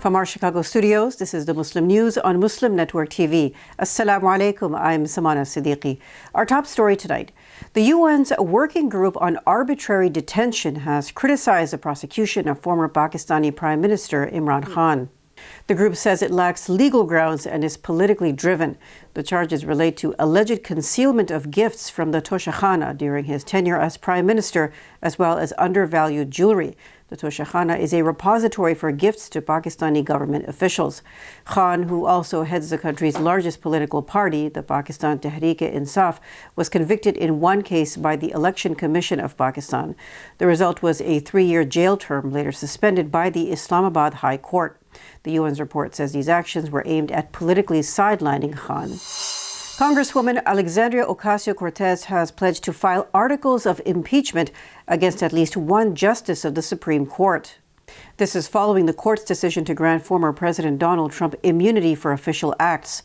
From our Chicago studios, this is the Muslim News on Muslim Network TV. Assalamu alaikum, I'm Samana Siddiqui. Our top story tonight. The UN's Working Group on Arbitrary Detention has criticized the prosecution of former Pakistani Prime Minister Imran Khan. The group says it lacks legal grounds and is politically driven. The charges relate to alleged concealment of gifts from the Toshakhana during his tenure as Prime Minister, as well as undervalued jewelry. The Toshakhana is a repository for gifts to Pakistani government officials. Khan, who also heads the country's largest political party, the Pakistan Tehreek-e-Insaf, was convicted in one case by the Election Commission of Pakistan. The result was a 3-year jail term, later suspended by the Islamabad High Court. The UN's report says these actions were aimed at politically sidelining Khan. Congresswoman Alexandria Ocasio-Cortez has pledged to file articles of impeachment against at least one justice of the Supreme Court. This is following the court's decision to grant former President Donald Trump immunity for official acts.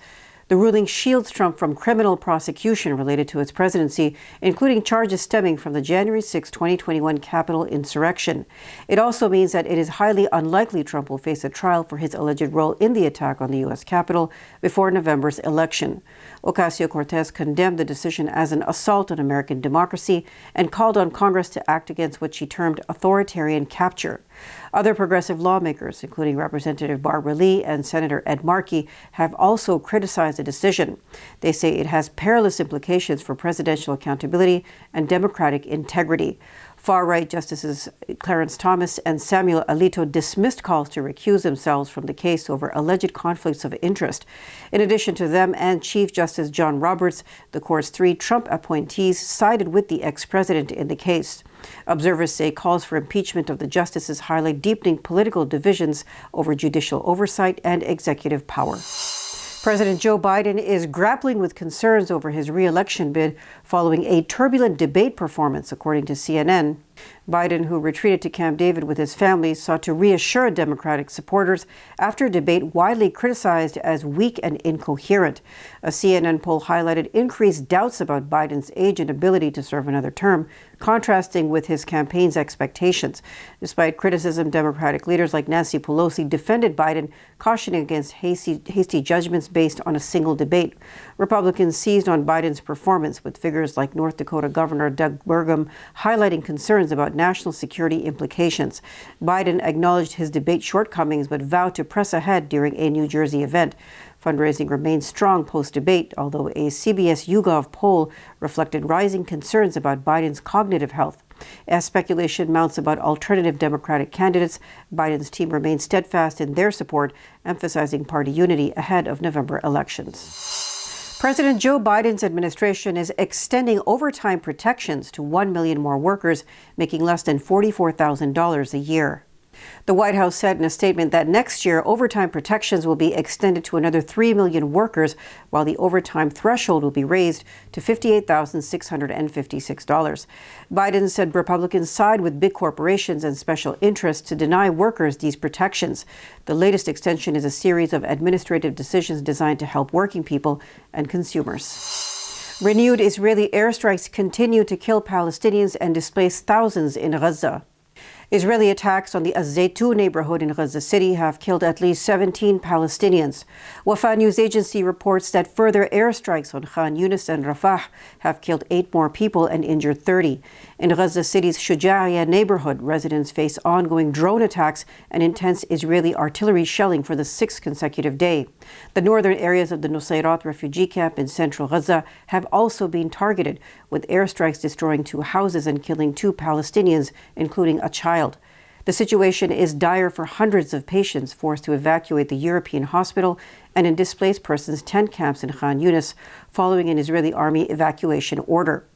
The ruling shields Trump from criminal prosecution related to his presidency, including charges stemming from the January 6, 2021 Capitol insurrection. It also means that it is highly unlikely Trump will face a trial for his alleged role in the attack on the U.S. Capitol before November's election. Ocasio-Cortez condemned the decision as an assault on American democracy and called on Congress to act against what she termed authoritarian capture. Other progressive lawmakers, including Representative Barbara Lee and Senator Ed Markey, have also criticized the decision. They say it has perilous implications for presidential accountability and democratic integrity. Far-right Justices Clarence Thomas and Samuel Alito dismissed calls to recuse themselves from the case over alleged conflicts of interest. In addition to them and Chief Justice John Roberts, the court's 3 Trump appointees sided with the ex-president in the case. Observers say calls for impeachment of the justices highlight deepening political divisions over judicial oversight and executive power. President Joe Biden is grappling with concerns over his re-election bid following a turbulent debate performance, according to CNN. Biden, who retreated to Camp David with his family, sought to reassure Democratic supporters after a debate widely criticized as weak and incoherent. A CNN poll highlighted increased doubts about Biden's age and ability to serve another term, contrasting with his campaign's expectations. Despite criticism, Democratic leaders like Nancy Pelosi defended Biden, cautioning against hasty judgments based on a single debate. Republicans seized on Biden's performance, with figures like North Dakota Governor Doug Burgum highlighting concerns about national security implications. Biden acknowledged his debate shortcomings but vowed to press ahead during a New Jersey event. Fundraising remained strong post-debate, although a CBS YouGov poll reflected rising concerns about Biden's cognitive health. As speculation mounts about alternative Democratic candidates, Biden's team remains steadfast in their support, emphasizing party unity ahead of November elections. President Joe Biden's administration is extending overtime protections to 1 million more workers making less than $44,000 a year. The White House said in a statement that next year, overtime protections will be extended to another 3 million workers, while the overtime threshold will be raised to $58,656. Biden said Republicans side with big corporations and special interests to deny workers these protections. The latest extension is a series of administrative decisions designed to help working people and consumers. Renewed Israeli airstrikes continue to kill Palestinians and displace thousands in Gaza. Israeli attacks on the Az-Zaytun neighborhood in Gaza City have killed at least 17 Palestinians. Wafa news agency reports that further airstrikes on Khan Yunis and Rafah have killed 8 more people and injured 30. In Gaza City's Shuja'iyya neighborhood, residents face ongoing drone attacks and intense Israeli artillery shelling for the 6th consecutive day. The northern areas of the Nusayrat refugee camp in central Gaza have also been targeted, with airstrikes destroying 2 houses and killing 2 Palestinians, including a child. The situation is dire for hundreds of patients forced to evacuate the European hospital and in displaced persons tent camps in Khan Yunis following an Israeli army evacuation order.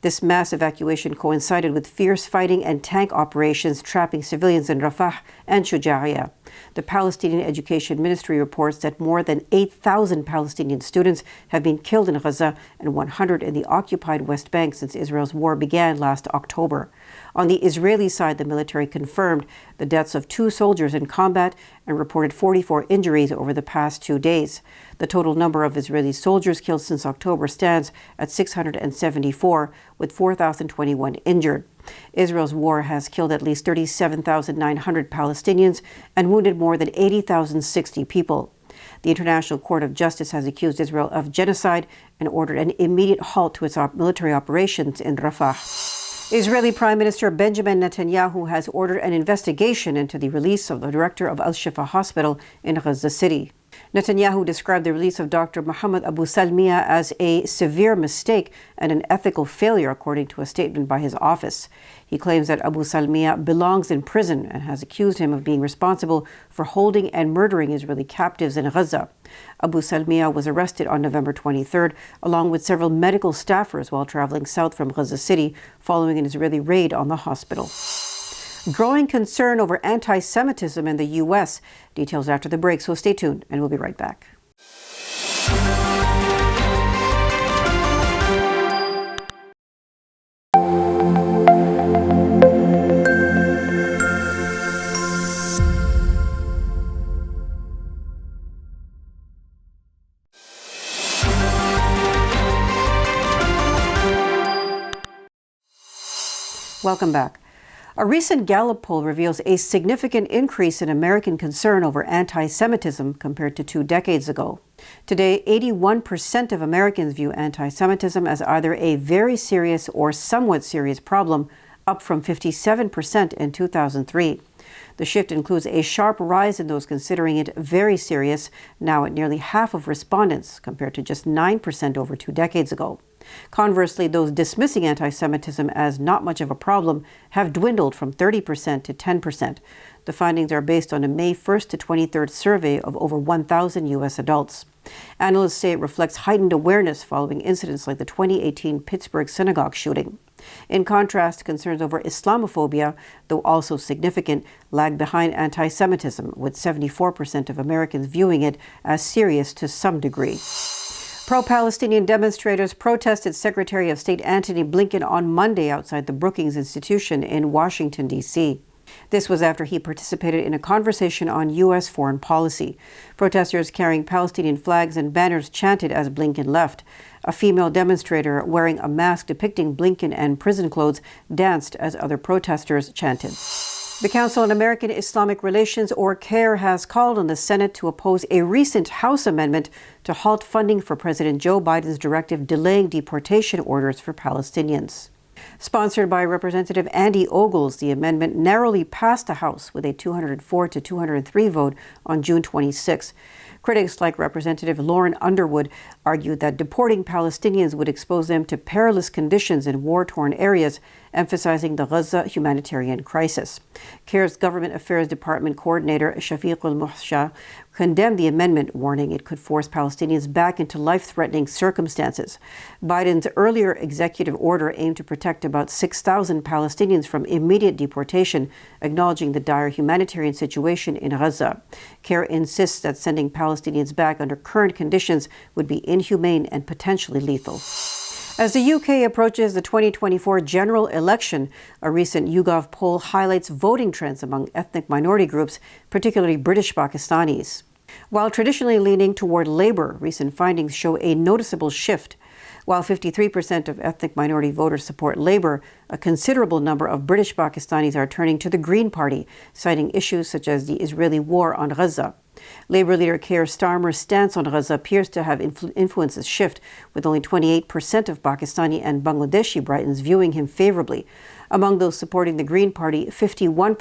This mass evacuation coincided with fierce fighting and tank operations trapping civilians in Rafah and Shuja'iyya. The Palestinian Education Ministry reports that more than 8,000 Palestinian students have been killed in Gaza and 100 in the occupied West Bank since Israel's war began last October. On the Israeli side, the military confirmed the deaths of 2 soldiers in combat and reported 44 injuries over the past 2 days. The total number of Israeli soldiers killed since October stands at 674, with 4,021 injured. Israel's war has killed at least 37,900 Palestinians and wounded more than 80,060 people. The International Court of Justice has accused Israel of genocide and ordered an immediate halt to its military operations in Rafah. Israeli Prime Minister Benjamin Netanyahu has ordered an investigation into the release of the director of Al-Shifa hospital in Gaza City. Netanyahu described the release of Dr. Mohammed Abu Salmiya as a severe mistake and an ethical failure, according to a statement by his office. He claims that Abu Salmiya belongs in prison and has accused him of being responsible for holding and murdering Israeli captives in Gaza. Abu Salmiya was arrested on November 23rd, along with several medical staffers while traveling south from Gaza City following an Israeli raid on the hospital. Growing concern over anti-Semitism in the U.S. Details after the break, so stay tuned and we'll be right back. Welcome back. A recent Gallup poll reveals a significant increase in American concern over anti-Semitism compared to 2 decades ago. Today, 81% of Americans view anti-Semitism as either a very serious or somewhat serious problem, up from 57% in 2003. The shift includes a sharp rise in those considering it very serious, now at nearly half of respondents, compared to just 9% over 2 decades ago. Conversely, those dismissing anti-Semitism as not much of a problem have dwindled from 30% to 10%. The findings are based on a May 1st to 23rd survey of over 1,000 U.S. adults. Analysts say it reflects heightened awareness following incidents like the 2018 Pittsburgh synagogue shooting. In contrast, concerns over Islamophobia, though also significant, lag behind anti-Semitism, with 74% of Americans viewing it as serious to some degree. Pro-Palestinian demonstrators protested Secretary of State Antony Blinken on Monday outside the Brookings Institution in Washington, D.C. This was after he participated in a conversation on U.S. foreign policy. Protesters carrying Palestinian flags and banners chanted as Blinken left. A female demonstrator wearing a mask depicting Blinken and prison clothes danced as other protesters chanted. The Council on American Islamic Relations, or CAIR, has called on the Senate to oppose a recent House amendment to halt funding for President Joe Biden's directive delaying deportation orders for Palestinians. Sponsored by Representative Andy Ogles, the amendment narrowly passed the House with a 204 to 203 vote on June 26. Critics like Representative Lauren Underwood argued that deporting Palestinians would expose them to perilous conditions in war-torn areas, emphasizing the Gaza humanitarian crisis. CAIR's Government Affairs Department Coordinator Shafiq al-Muhsha condemned the amendment, warning it could force Palestinians back into life-threatening circumstances. Biden's earlier executive order aimed to protect about 6,000 Palestinians from immediate deportation, acknowledging the dire humanitarian situation in Gaza. CAIR insists that sending Palestinians back under current conditions would be inhumane and potentially lethal. As the UK approaches the 2024 general election, a recent YouGov poll highlights voting trends among ethnic minority groups, particularly British Pakistanis. While traditionally leaning toward Labour, recent findings show a noticeable shift. While 53% of ethnic minority voters support Labour, a considerable number of British Pakistanis are turning to the Green Party, citing issues such as the Israeli war on Gaza. Labour leader Keir Starmer's stance on Gaza appears to have influenced this shift, with only 28% of Pakistani and Bangladeshi Britons viewing him favourably. Among those supporting the Green Party, 51%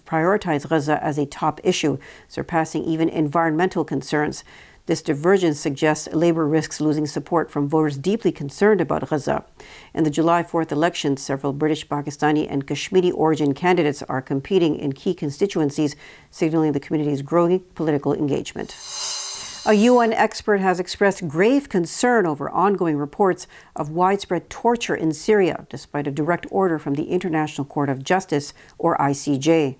prioritize Gaza as a top issue, surpassing even environmental concerns. This divergence suggests Labour risks losing support from voters deeply concerned about Gaza. In the July 4th election, several British, Pakistani and Kashmiri origin candidates are competing in key constituencies, signaling the community's growing political engagement. A UN expert has expressed grave concern over ongoing reports of widespread torture in Syria, despite a direct order from the International Court of Justice, or ICJ.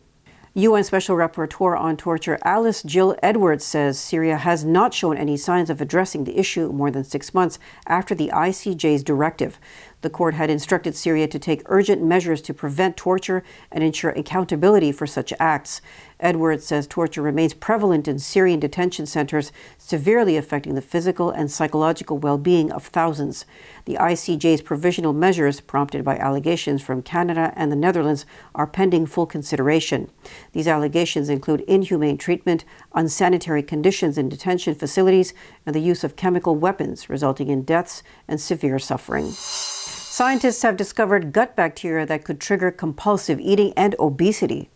UN Special Rapporteur on Torture Alice Jill Edwards says Syria has not shown any signs of addressing the issue more than 6 months after the ICJ's directive. The court had instructed Syria to take urgent measures to prevent torture and ensure accountability for such acts. Edwards says torture remains prevalent in Syrian detention centers, severely affecting the physical and psychological well-being of thousands. The ICJ's provisional measures, prompted by allegations from Canada and the Netherlands, are pending full consideration. These allegations include inhumane treatment, unsanitary conditions in detention facilities, and the use of chemical weapons, resulting in deaths and severe suffering. Scientists have discovered gut bacteria that could trigger compulsive eating and obesity.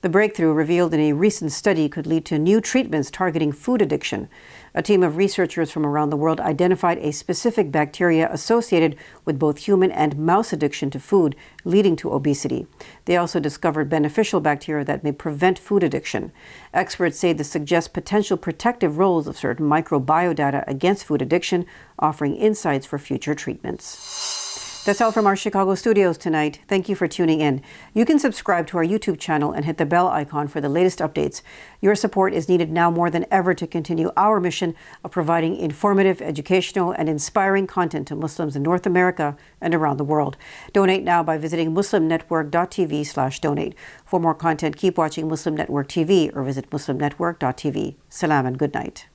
The breakthrough, revealed in a recent study, could lead to new treatments targeting food addiction. A team of researchers from around the world identified a specific bacteria associated with both human and mouse addiction to food, leading to obesity. They also discovered beneficial bacteria that may prevent food addiction. Experts say this suggests potential protective roles of certain microbiodata against food addiction, offering insights for future treatments. That's all from our Chicago studios tonight. Thank you for tuning in. You can subscribe to our YouTube channel and hit the bell icon for the latest updates. Your support is needed now more than ever to continue our mission of providing informative, educational, and inspiring content to Muslims in North America and around the world. Donate now by visiting muslimnetwork.tv/donate. For more content, keep watching Muslim Network TV or visit muslimnetwork.tv. Salam and good night.